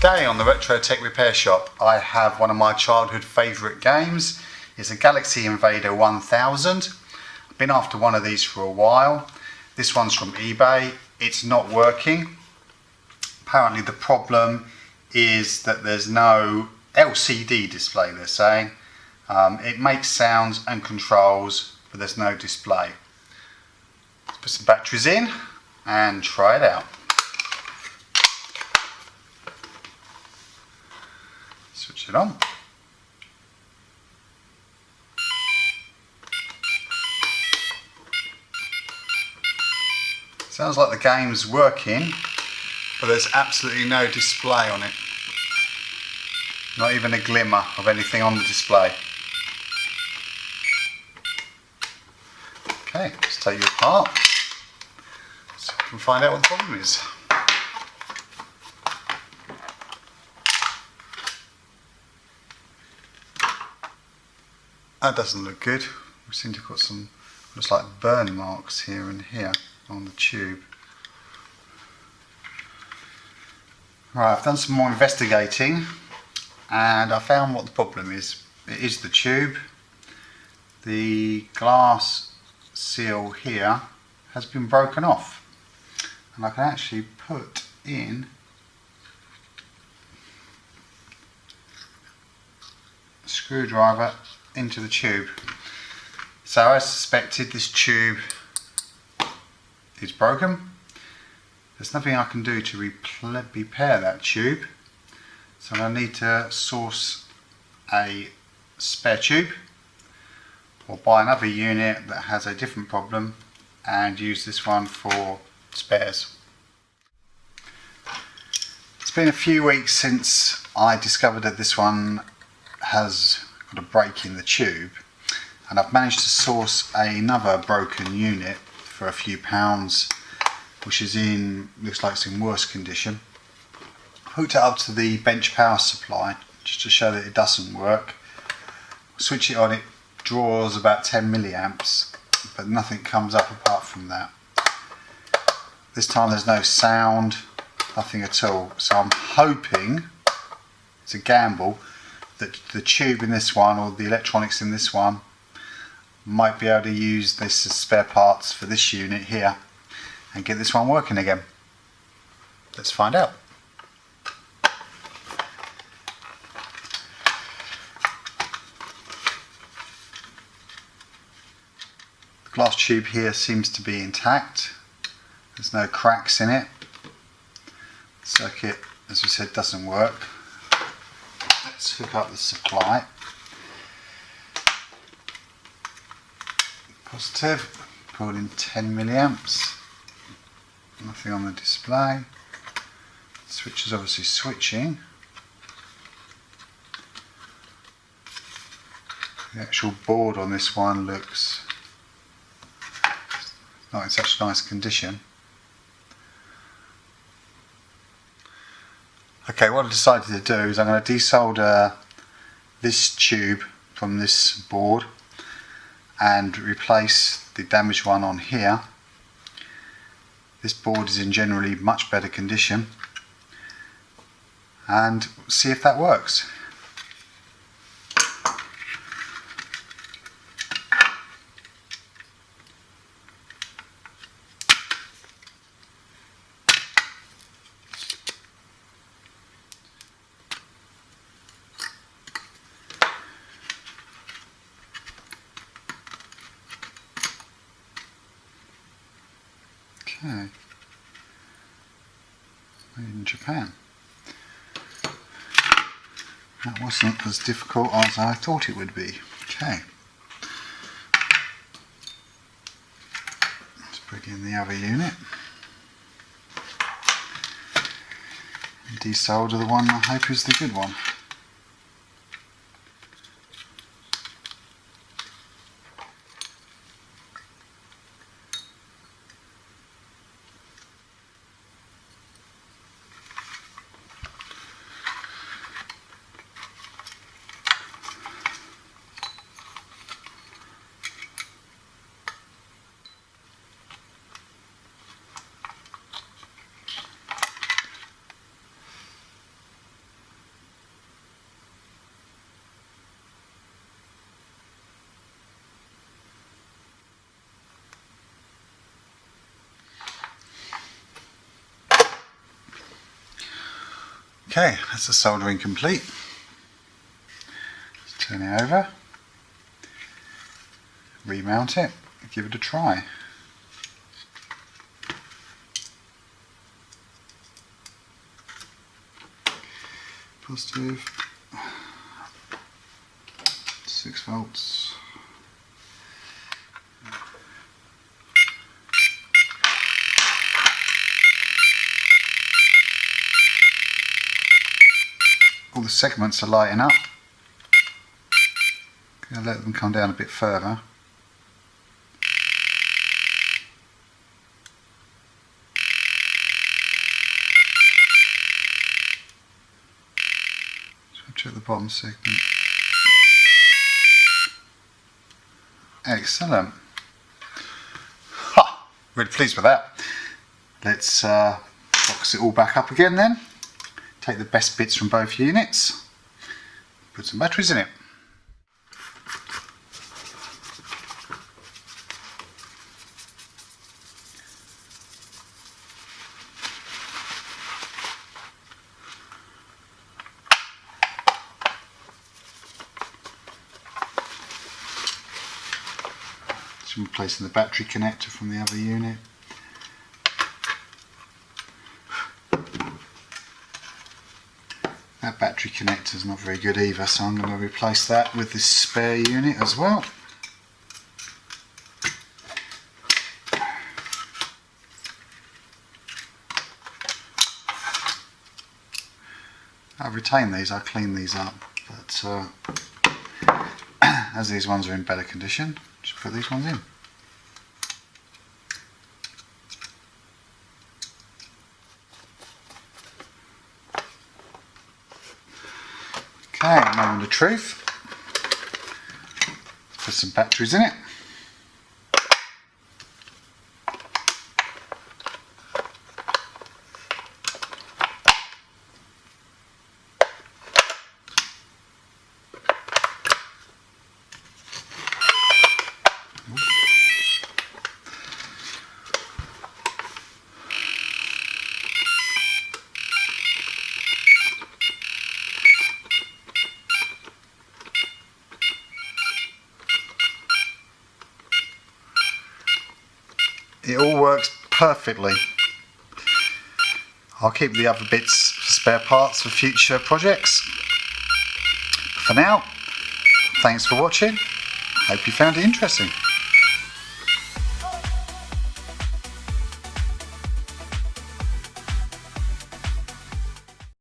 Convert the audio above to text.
Today on the Retro Tech Repair Shop I have one of my childhood favourite games. It's a Galaxy Invader 1000. I've been after one of these for a while. This one's from eBay. It's not working. Apparently the problem is that there's no LCD display, they're saying. It makes sounds and controls, but there's no display. Let's put some batteries in and try it out. Switch it on. Sounds like the game's working, but there's absolutely no display on it. Not even a glimmer of anything on the display. Okay, let's take you apart so we can find out what the problem is. That doesn't look good. We seem to have got some, looks like burn marks here and here on the tube. Right, I've done some more investigating and I found what the problem is. It is the tube. The glass seal here has been broken off, and I can actually put in a screwdriver into the tube. So as suspected, this tube is broken. There's nothing I can do to repair that tube, so I need to source a spare tube or buy another unit that has a different problem and use this one for spares. It's been a few weeks since I discovered that this one has got a break in the tube, and I've managed to source another broken unit for a few pounds, which is in, looks like it's in worse condition. Hooked it up to the bench power supply just to show that it doesn't work. Switch it on, it draws about 10 milliamps, but nothing comes up apart from that. This time there's no sound, nothing at all, so I'm hoping, it's a gamble, that the tube in this one or the electronics in this one might be able to use this as spare parts for this unit here and get this one working again. Let's find out. The glass tube here seems to be intact. There's no cracks in it. The circuit, as we said, doesn't work. Let's hook up the supply. Positive, pulled in 10 milliamps. Nothing on the display. The switch is obviously switching. The actual board on this one looks not in such nice condition. Okay, what I decided to do is I'm going to desolder this tube from this board and replace the damaged one on here. This board is in generally much better condition, and see if that works. Okay, made in Japan. That wasn't as difficult as I thought it would be. Okay, let's bring in the other unit and desolder the one I hope is the good one. Okay, that's the soldering complete. Let's turn it over, remount it, and give it a try. Positive, 6 volts. All the segments are lighting up. Gonna let them come down a bit further. Check the bottom segment. Excellent. Ha! Really pleased with that. Let's box it all back up again then. Take the best bits from both units. Put some batteries in it. Just replacing the battery connector from the other unit. That battery connector is not very good either, so I'm going to replace that with this spare unit as well. I retain these, I clean these up, but as these ones are in better condition, just put these ones in. Okay, moment of truth. Put some batteries in it. It all works perfectly. I'll keep the other bits for spare parts for future projects. For now, thanks for watching. Hope you found it interesting.